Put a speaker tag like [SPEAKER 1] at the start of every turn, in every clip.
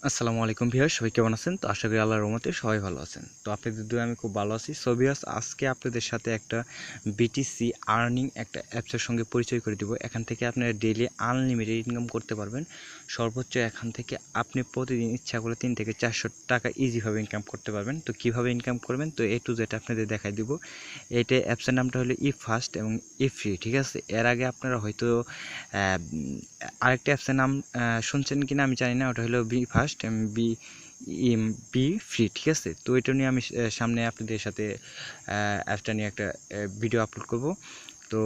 [SPEAKER 1] আসসালামু আলাইকুম ভিউয়ার্স, সবাই কেমন আছেন? তো আশা করি আল্লাহর রহমতে সবাই ভালো আছেন। তো আপনাদের দোয়ায় আমি খুব ভালো আছি। সো ভিউয়ার্স, আজকে আপনাদের সাথে একটা বিটিসি আর্নিং একটা অ্যাপসের সঙ্গে পরিচয় করে দিব। এখান থেকে আপনারা ডেইলি আনলিমিটেড ইনকাম করতে পারবেন। সর্বোচ্চ এখান থেকে আপনি প্রতিদিন ইচ্ছা করে 3 থেকে 400 টাকা ইজিভাবে ইনকাম করতে পারবেন। তো কিভাবে ইনকাম করবেন, তো এ টু জেড আপনাদের দেখাই দিব। এইটা অ্যাপসের নামটা হলো ফার্স্ট এবং ফ্রি, ঠিক আছে? এর আগে আপনারা হয়তো আরেকটা অ্যাপসের নাম শুনছেন কিনা আমি জানি না, ওটা হলো ফার্স্ট বি বি ফ্রি, ঠিক আছে? তো এটা নিয়ে আমি সামনে আপনাদের সাথে অ্যাপসটা নিয়ে একটা ভিডিও আপলোড করব। তো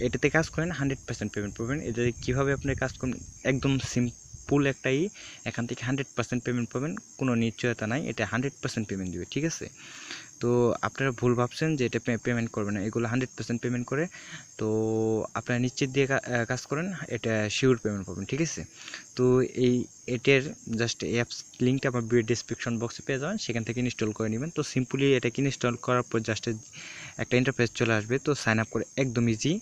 [SPEAKER 1] এটাতে কাজ করেন 100% পেমেন্ট পাবেন। এটাতে কীভাবে আপনি কাজ করবেন, একদম সিম্পল একটাই, এখান থেকে 100% পেমেন্ট পাবেন, কোনো নিশ্চয়তা নাই, এটা 100% পেমেন্ট দেবে, ঠিক আছে? তো আপনারা ভুল ভাবছেন যে এটা পেমেন্ট করবে না, এগুলো 100% পেমেন্ট করে। তো আপনারা নিশ্চিত দিয়ে কাজ করেন, এটা শিওর পেমেন্ট পাবেন, ঠিক আছে? তো এটার জাস্ট অ্যাপস লিঙ্কটা আমার ভিডিও ডেসক্রিপশন বক্সে পেয়ে যাবেন, সেখান থেকে ইনস্টল করে নেবেন। তো সিম্পলি এটাকে ইনস্টল করার পর জাস্ট একটা ইন্টারফেস চলে আসবে। তো সাইন আপ করে একদম ইজি।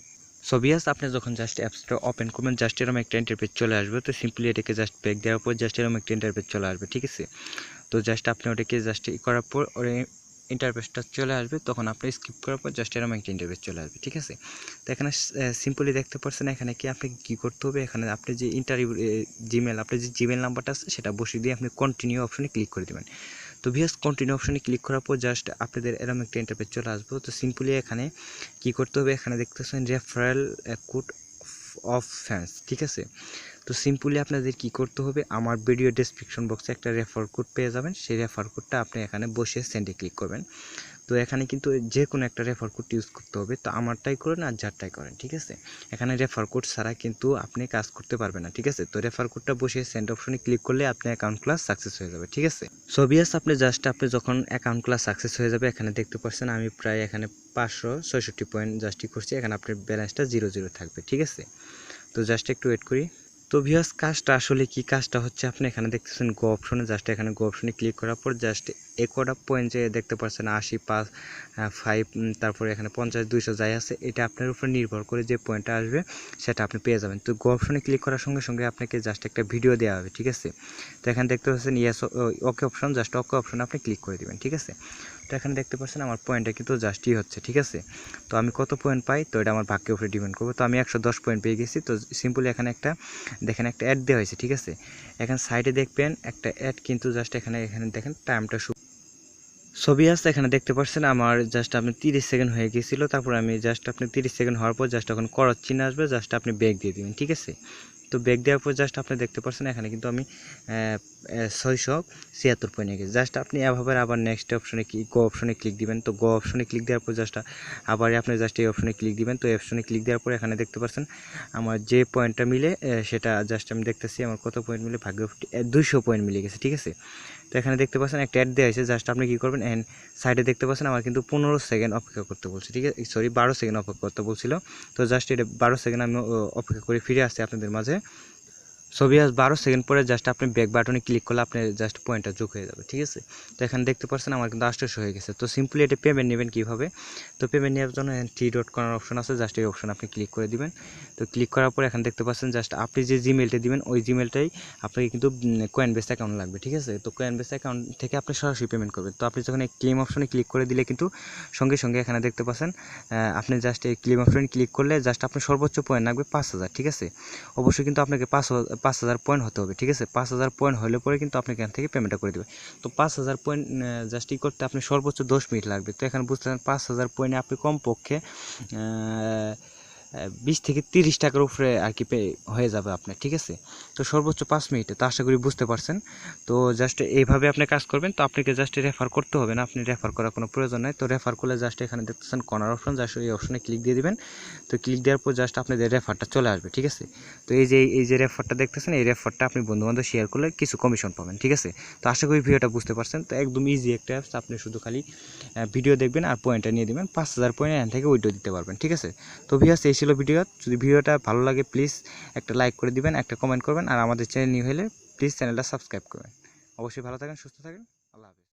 [SPEAKER 1] সো ভিউয়ার্স, আপনি যখন জাস্ট অ্যাপসটা ওপেন করবেন, জাস্ট এরকম একটা ইন্টারফেস চলে আসবে। তো সিম্পলি এটাকে জাস্ট ব্যাক দেওয়ার পর জাস্ট এরকম একটা ইন্টারফেস চলে আসবে, ঠিক আছে? তো জাস্ট আপনি ওটাকে জাস্ট করার পর ইন্টারফেসটা চলে আসবে, তখন আপনি স্কিপ করার পর জাস্ট এরকম একটা ইন্টারফেস চলে আসবে, ঠিক আছে? তো এখানে সিম্পলি দেখতে পাচ্ছেন এখানে কি আপনি কী করতে হবে, এখানে আপনি যে জিমেল, আপনার যে জিমেল নাম্বারটা আছে সেটা বসিয়ে দিয়ে আপনি কন্টিনিউ অপশনে ক্লিক করে দেবেন। তো ভিউয়ার্স, কন্টিনিউ অপশনে ক্লিক করার পর জাস্ট আপনাদের এরকম একটা ইন্টারফেস চলে আসবে। তো সিম্পলি এখানে কি করতে হবে, এখানে দেখতেছেন রেফারেল কোড অফ ফ্যান্স, ঠিক আছে? তো সিম্পলি আপনাদের কি করতে হবে, আমার ভিডিও ডেসক্রিপশন বক্সে একটা রেফার কোড পেয়ে যাবেন, সেই রেফার কোডটা আপনি এখানে বসে সেন্ডে ক্লিক করবেন। তো এখানে কিন্তু যে কোনো একটা রেফার কোড ইউজ করতে হবে, তো আমারটাই করেন আর যারটাই করেন, ঠিক আছে? এখানে রেফার কোড ছাড়া কিন্তু আপনি কাজ করতে পারবেন না, ঠিক আছে? তো রেফার কোডটা বসে সেন্ড অপশনে ক্লিক করলে আপনার অ্যাকাউন্ট ক্লাস সাকসেস হয়ে যাবে, ঠিক আছে? সো ভিউয়ার্স, আপনি যখন অ্যাকাউন্ট ক্লাস সাকসেস হয়ে যাবে, এখানে দেখতে পাচ্ছেন আমি প্রায় এখানে 566 পয়েন্ট জাস্টই করছি, এখানে আপনার ব্যালেন্সটা 0 থাকবে, ঠিক আছে? তো জাস্ট একটু ওয়েট করি। তো ভিউয়ার্স, কাজটা আসলে কি, কাজটা হচ্ছে আপনি এখানে দেখতেছেন গো অপশনে, জাস্ট এখানে গো অপশনে ক্লিক করার পর জাস্ট একটা পয়েন্ট যে দেখতে পাচ্ছেন 80, 5, 5, তারপরে এখানে 50, 200 যাই আছে, এটা আপনার উপর নির্ভর করে যে পয়েন্টটা আসবে সেটা আপনি পেয়ে যাবেন। তো গো অপশনে ক্লিক করার সঙ্গে সঙ্গে আপনাকে জাস্ট একটা ভিডিও দেওয়া হবে, ঠিক আছে? তো এখানে দেখতে পাচ্ছেন yes okay option, just okay অপশনে আপনি ক্লিক করে দেবেন, ঠিক আছে? তো এখানে দেখতে পাচ্ছেন আমার পয়েন্টটা কিন্তু জাস্টই হচ্ছে, ঠিক আছে? তো আমি কত পয়েন্ট পাই, তো এটা আমার ভাগ্যের উপরে ডিপেন্ড করবে। তো আমি 110 পয়েন্ট পেয়ে গেছি। তো সিম্পলি এখানে দেখেন একটা অ্যাড দেওয়া হয়েছে, ঠিক আছে? এখানে সাইডে দেখবেন একটা অ্যাড, কিন্তু জাস্ট এখানে দেখেন টাইমটা ছবি আছে, এখানে দেখতে পাচ্ছেন আমার জাস্ট আপনি 30 সেকেন্ড হয়ে গিয়েছিল। তারপর আমি জাস্ট আপনি 30 সেকেন্ড হওয়ার পর জাস্ট এখন করার চিহ্ন আসবে, জাস্ট আপনি ব্যাক দিয়ে দিবেন, ঠিক আছে? তো ব্যাক দেওয়ার পর জাস্ট আপনি দেখতে পাচ্ছেন এখানে কিন্তু আমি 676 পয়েন্ট হয়ে গেছে। জাস্ট আপনি এভাবে আবার নেক্সট অপশনে গো অপশনে ক্লিক দিবেন। তো গো অপশনে ক্লিক দেওয়ার পর জাস্ট আবার আপনি জাস্ট এই অপশনে ক্লিক দিবেন। তো এই অপশনে ক্লিক দেওয়ার পর এখানে দেখতে পাচ্ছেন আমার যে পয়েন্টটা মিলে সেটা জাস্ট আমি দেখতেছি আমার কত পয়েন্ট মিলে, ভাগ্য 200 পয়েন্ট মিলে গেছে, ঠিক আছে? তো এখানে দেখতে পাচ্ছেন একটা অ্যাড দেওয়া হয়েছে, জাস্ট আপনি কী করবেন, এন্ড সাইডে দেখতে পাচ্ছেন আমার কিন্তু 15 সেকেন্ড অপেক্ষা করতে বলছে, ঠিক আছে? সরি, 12 সেকেন্ড অপেক্ষা করতে বলছিল। তো জাস্ট এটা 12 সেকেন্ড আমি অপেক্ষা করে ফিরে আসছি আপনাদের মাঝে। সো ভিউয়ার্স, 12 সেকেন্ড পরে জাস্ট আপনি ব্যাক বাটনে ক্লিক করলে আপনার জাস্ট পয়েন্টটা যোগ হয়ে যাবে, ঠিক আছে? তো এখানে দেখতে পাচ্ছেন আমার কিন্তু 800 হয়ে গেছে। তো সিম্পলি এটা পেমেন্ট নেবেন কীভাবে, তো পেমেন্ট নেওয়ার জন্য থ্রি ডট করার অপশন আছে, জাস্ট এই অপশন আপনি ক্লিক করে দিবেন। তো ক্লিক করার পর এখানে দেখতে পাচ্ছেন জাস্ট আপনি যে জিমেলটা দিবেন ওই জিমেলটাই আপনাকে কিন্তু কয়েনবেস অ্যাকাউন্ট লাগবে, ঠিক আছে? তো কয়েনবেস অ্যাকাউন্ট থেকে আপনি সরাসরি পেমেন্ট করবেন। তো আপনি যখন এই ক্লেম অপশনে ক্লিক করে দিলে কিন্তু সঙ্গে সঙ্গে এখানে দেখতে পাচ্ছেন আপনি জাস্ট এই ক্লেম অপশনে ক্লিক করলে জাস্ট আপনার সর্বোচ্চ পয়েন্ট লাগবে 5000, ঠিক আছে? অবশ্যই কিন্তু আপনাকে 5000 পয়েন্ট হতে হবে, ঠিক আছে? 5000 পয়েন্ট হলে পরে কিন্তু আপনি এখান থেকে পেমেন্টটা করে দেবে। তো 5000 পয়েন্ট জাস্ট করতে আপনি সর্বোচ্চ 10 মিনিট লাগবে। তো এখানে বুঝতে পারেন 5000 পয়েন্টে আপনি কমপক্ষে 20 থেকে 30 টাকার উপরে আর কি হয়ে যাবে আপনার, ঠিক আছে? তো সর্বোচ্চ 5 মিনিটে, তো আশা করি বুঝতে পারছেন। তো জাস্ট এইভাবে আপনি কাজ করবেন। তো আপনাকে জাস্ট রেফার করতে হবে না, আপনি রেফার করার কোনো প্রয়োজন নেই। তো রেফার করলে জাস্ট এখানে দেখতেছেন কর্নার অপশন, জাস্ট এই অপশনে ক্লিক দিয়ে দিবেন। তো ক্লিক দেওয়ার পর জাস্ট আপনাদের রেফারটা চলে আসবে, ঠিক আছে? তো এই যে রেফারটা দেখতেছেন, এই রেফারটা আপনি বন্ধুবান্ধব শেয়ার করলে কিছু কমিশন পাবেন, ঠিক আছে? তো আশা করি ভিডিওটা বুঝতে পারছেন। তো একদম ইজি একটা অ্যাপস, আপনি শুধু খালি ভিডিও দেখবেন আর পয়েন্টটা নিয়ে দেবেন, 5000 পয়েন্ট এখান থেকে উইথড্র দিতে পারবেন, ঠিক আছে? তো ভিউয়ার্স, এই ছিল ভিডিও। যদি ভিডিওটা ভালো লাগে প্লিজ একটা লাইক করে দিবেন, একটা কমেন্ট করবেন, আর আমাদের চ্যানেল নিউ হলে প্লিজ চ্যানেলটা সাবস্ক্রাইব করবেন। অবশ্যই ভালো থাকেন, সুস্থ থাকেন, আল্লাহ হাফেজ।